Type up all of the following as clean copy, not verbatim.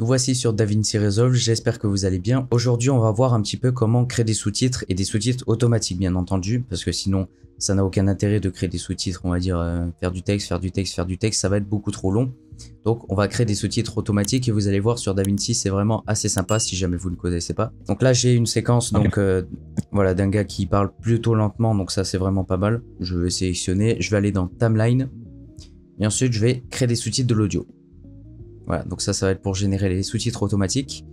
Nous voici sur DaVinci Resolve, j'espère que vous allez bien. Aujourd'hui, on va voir un petit peu comment créer des sous-titres et des sous-titres automatiques, bien entendu, parce que sinon, ça n'a aucun intérêt de créer des sous-titres, on va dire faire du texte, ça va être beaucoup trop long. Donc, on va créer des sous-titres automatiques et vous allez voir sur DaVinci, c'est vraiment assez sympa si jamais vous ne connaissez pas. Donc là, j'ai une séquence donc voilà, d'un gars qui parle plutôt lentement, donc ça, c'est vraiment pas mal. Je vais sélectionner, je vais aller dans Timeline et ensuite, je vais créer des sous-titres de l'audio. Voilà, donc ça va être pour générer les sous-titres automatiques.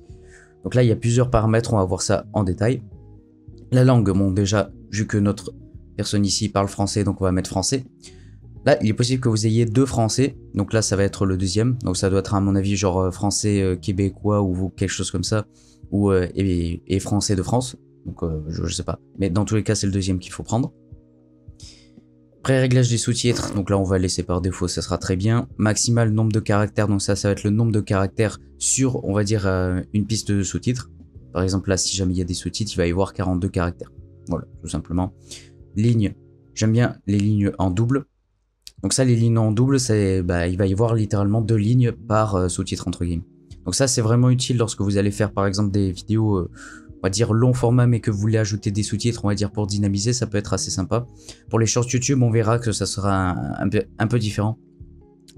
Donc là, il y a plusieurs paramètres, on va voir ça en détail. La langue, bon déjà, vu que notre personne ici parle français, donc on va mettre français. Là, il est possible que vous ayez deux français, donc là, ça va être le deuxième. Donc ça doit être à mon avis genre français québécois ou quelque chose comme ça, ou et français de France. Donc je sais pas, mais dans tous les cas, c'est le deuxième qu'il faut prendre. Pré-réglage des sous-titres, donc là on va laisser par défaut, ça sera très bien. Maximal nombre de caractères, donc ça va être le nombre de caractères sur, on va dire, une piste de sous-titres. Par exemple là, si jamais il y a des sous-titres, il va y avoir 42 caractères. Voilà, tout simplement. Ligne, j'aime bien les lignes en double. Donc ça, les lignes en double, il va y avoir littéralement 2 lignes par sous-titre entre guillemets. Donc ça, c'est vraiment utile lorsque vous allez faire par exemple des vidéos... on va dire long format mais que vous voulez ajouter des sous-titres, on va dire pour dynamiser, ça peut être assez sympa. Pour les shorts YouTube, on verra que ça sera un peu différent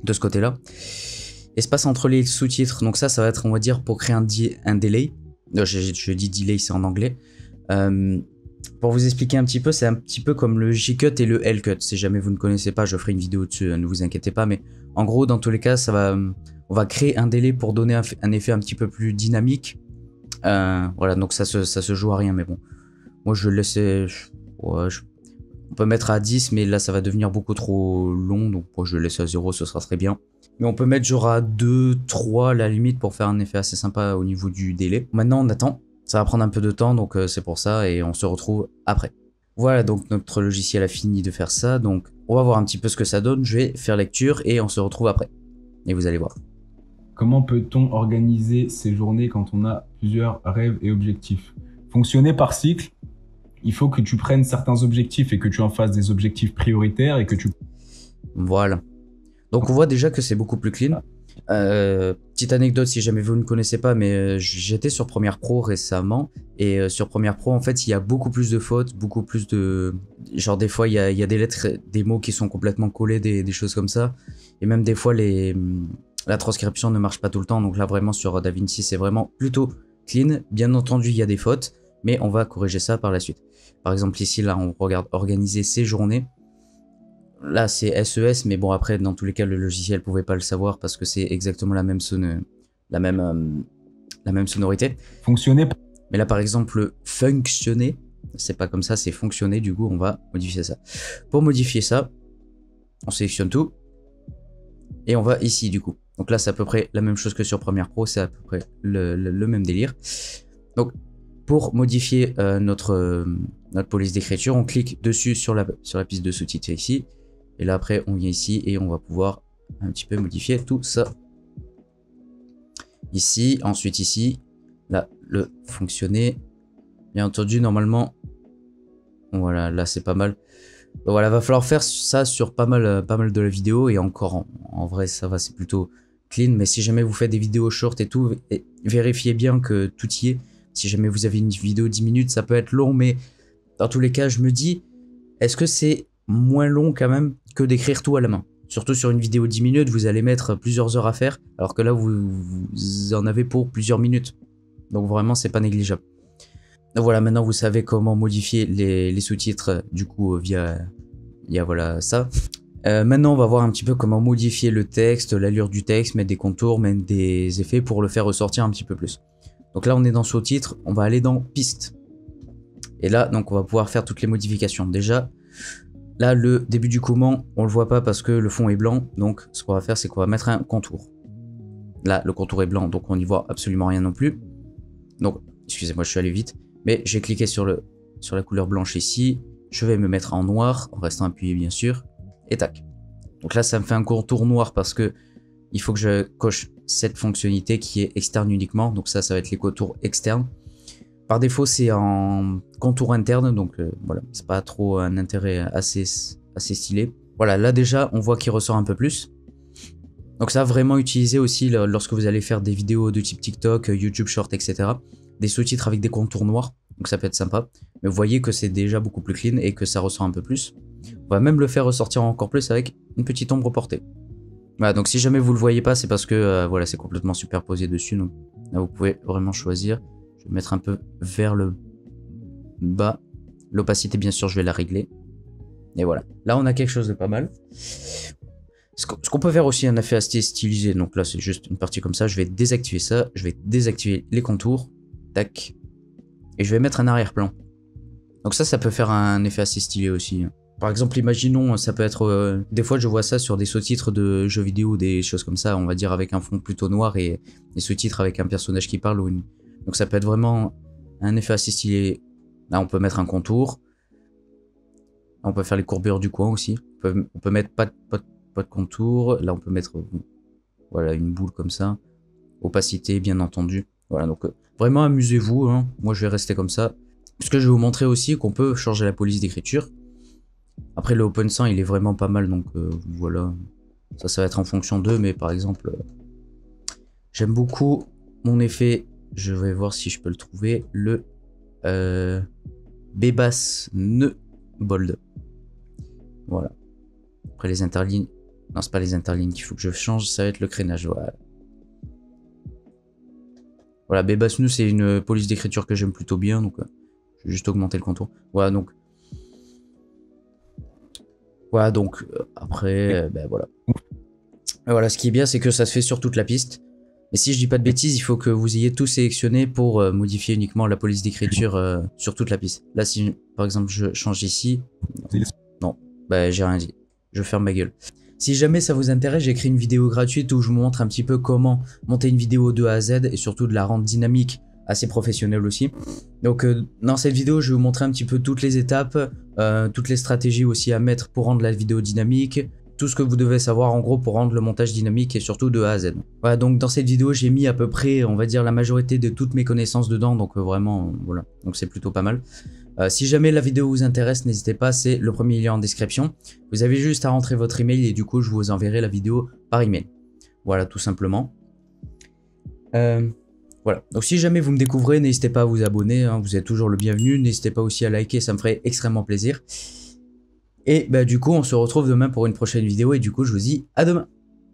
de ce côté-là. Espace entre les sous-titres, donc ça va être, on va dire, pour créer un delay. Je dis delay, c'est en anglais. Pour vous expliquer un petit peu, c'est un petit peu comme le J-Cut et le L-Cut. Si jamais vous ne connaissez pas, je ferai une vidéo dessus, ne vous inquiétez pas. Mais en gros, dans tous les cas, on va créer un délai pour donner un effet un petit peu plus dynamique. Voilà, donc ça se joue à rien, mais bon. Moi, je le laisse... Ouais, on peut mettre à 10, mais là, ça va devenir beaucoup trop long. Donc, moi, je le laisse à 0, ce sera très bien. Mais on peut mettre genre à 2, 3 à la limite pour faire un effet assez sympa au niveau du délai. Maintenant, on attend. Ça va prendre un peu de temps, donc c'est pour ça. Et on se retrouve après. Voilà, donc notre logiciel a fini de faire ça. Donc, on va voir un petit peu ce que ça donne. Je vais faire lecture et on se retrouve après. Et vous allez voir. Comment peut-on organiser ses journées quand on a plusieurs rêves et objectifs? Fonctionner par cycle, il faut que tu prennes certains objectifs et que tu en fasses des objectifs prioritaires et que tu... Voilà. Donc on voit déjà que c'est beaucoup plus clean. Petite anecdote si jamais vous ne connaissez pas, mais j'étais sur Premiere Pro récemment. Et sur Premiere Pro, en fait, il y a beaucoup plus de fautes, beaucoup plus de... Genre des fois, il y a des lettres, des mots qui sont complètement collés, des choses comme ça. Et même des fois, la transcription ne marche pas tout le temps. Donc là, vraiment, sur DaVinci, c'est vraiment plutôt clean. Bien entendu, il y a des fautes, mais on va corriger ça par la suite. Par exemple, ici, là, on regarde organiser ses journées. Là, c'est SES, mais bon, après, dans tous les cas, le logiciel pouvait pas le savoir parce que c'est exactement la même sonorité. Fonctionner. Mais là, par exemple, fonctionner, c'est pas comme ça, c'est fonctionner. Du coup, on va modifier ça. Pour modifier ça, on sélectionne tout. Et on va ici, du coup. Donc là, c'est à peu près la même chose que sur Premiere Pro, c'est à peu près le même délire. Donc, pour modifier notre police d'écriture, on clique dessus sur la piste de sous-titres ici. Et là, après, on vient ici et on va pouvoir un petit peu modifier tout ça. Ici, ensuite ici, là, le fonctionner. Bien entendu, normalement, voilà, là, c'est pas mal. Donc voilà, va falloir faire ça sur pas mal de la vidéo. Et encore, en vrai, ça va, c'est plutôt clean. Mais si jamais vous faites des vidéos short et tout, vérifiez bien que tout y est. Si jamais vous avez une vidéo 10 minutes, ça peut être long, mais dans tous les cas, je me dis, est-ce que c'est moins long quand même que d'écrire tout à la main? Surtout sur une vidéo 10 minutes, vous allez mettre plusieurs heures à faire, alors que là, vous en avez pour plusieurs minutes. Donc vraiment, c'est pas négligeable. Donc voilà, maintenant vous savez comment modifier les sous-titres, du coup, via voilà ça. Maintenant, on va voir un petit peu comment modifier le texte, l'allure du texte, mettre des contours, mettre des effets pour le faire ressortir un petit peu plus. Donc là, on est dans sous-titres, on va aller dans piste. Et là, donc on va pouvoir faire toutes les modifications. Déjà, là, le début du comment, on le voit pas parce que le fond est blanc. Donc, ce qu'on va faire, c'est qu'on va mettre un contour. Là, le contour est blanc, donc on n'y voit absolument rien non plus. Donc, excusez-moi, je suis allé vite. Mais j'ai cliqué sur la couleur blanche ici. Je vais me mettre en noir, en restant appuyé bien sûr. Et tac. Donc là, ça me fait un contour noir parce que il faut que je coche cette fonctionnalité qui est externe uniquement. Donc ça va être les contours externes. Par défaut, c'est en contour interne. Donc voilà, c'est pas trop un intérêt assez stylé. Voilà, là déjà, on voit qu'il ressort un peu plus. Donc ça, vraiment utiliser aussi lorsque vous allez faire des vidéos de type TikTok, YouTube Short, etc. Des sous-titres avec des contours noirs, donc ça peut être sympa. Mais vous voyez que c'est déjà beaucoup plus clean et que ça ressort un peu plus. On va même le faire ressortir encore plus avec une petite ombre portée. Voilà, donc si jamais vous le voyez pas, c'est parce que voilà, c'est complètement superposé dessus. Donc là, vous pouvez vraiment choisir. Je vais mettre un peu vers le bas. L'opacité, bien sûr, je vais la régler. Et voilà. Là, on a quelque chose de pas mal. Ce qu'on peut faire aussi, un effet assez stylisé. Donc là, c'est juste une partie comme ça. Je vais désactiver ça. Je vais désactiver les contours. Tac. Et je vais mettre un arrière-plan. Donc ça peut faire un effet assez stylé aussi. Par exemple, imaginons, ça peut être... des fois, je vois ça sur des sous-titres de jeux vidéo, des choses comme ça, on va dire avec un fond plutôt noir et des sous-titres avec un personnage qui parle. Donc ça peut être vraiment un effet assez stylé. Là, on peut mettre un contour. Là, on peut faire les courbures du coin aussi. On peut mettre pas de contour. Là, on peut mettre voilà, une boule comme ça. Opacité, bien entendu. Voilà, donc vraiment amusez-vous. Hein. Moi, je vais rester comme ça. Parce que je vais vous montrer aussi qu'on peut changer la police d'écriture. Après, le open sans, il est vraiment pas mal. Donc voilà. Ça va être en fonction d'eux. Mais par exemple, j'aime beaucoup mon effet. Je vais voir si je peux le trouver. Le Bebas Ne Bold. Voilà. Après les interlignes. Non, c'est pas les interlignes qu'il faut que je change. Ça va être le crénage. Voilà. Voilà, Bebas Ne, c'est une police d'écriture que j'aime plutôt bien. Donc, je vais juste augmenter le contour. Voilà, donc. Voilà, donc après, ben voilà. Et voilà, ce qui est bien, c'est que ça se fait sur toute la piste. Et si je dis pas de bêtises, il faut que vous ayez tout sélectionné pour modifier uniquement la police d'écriture sur toute la piste. Là, si par exemple je change ici, non, bah j'ai rien dit. Je ferme ma gueule. Si jamais ça vous intéresse, j'ai créé une vidéo gratuite où je vous montre un petit peu comment monter une vidéo de A à Z et surtout de la rendre dynamique, assez professionnelle aussi. Donc dans cette vidéo, je vais vous montrer un petit peu toutes les étapes, toutes les stratégies aussi à mettre pour rendre la vidéo dynamique. Tout ce que vous devez savoir en gros pour rendre le montage dynamique et surtout de A à Z. Voilà, donc dans cette vidéo j'ai mis à peu près, on va dire, la majorité de toutes mes connaissances dedans, donc vraiment voilà, donc c'est plutôt pas mal. Si jamais la vidéo vous intéresse, n'hésitez pas, c'est le premier lien en description. Vous avez juste à rentrer votre email et du coup je vous enverrai la vidéo par email. Voilà, tout simplement. Voilà, donc si jamais vous me découvrez, n'hésitez pas à vous abonner, hein, vous êtes toujours le bienvenu, n'hésitez pas aussi à liker, ça me ferait extrêmement plaisir. Et bah du coup on se retrouve demain pour une prochaine vidéo et du coup je vous dis à demain.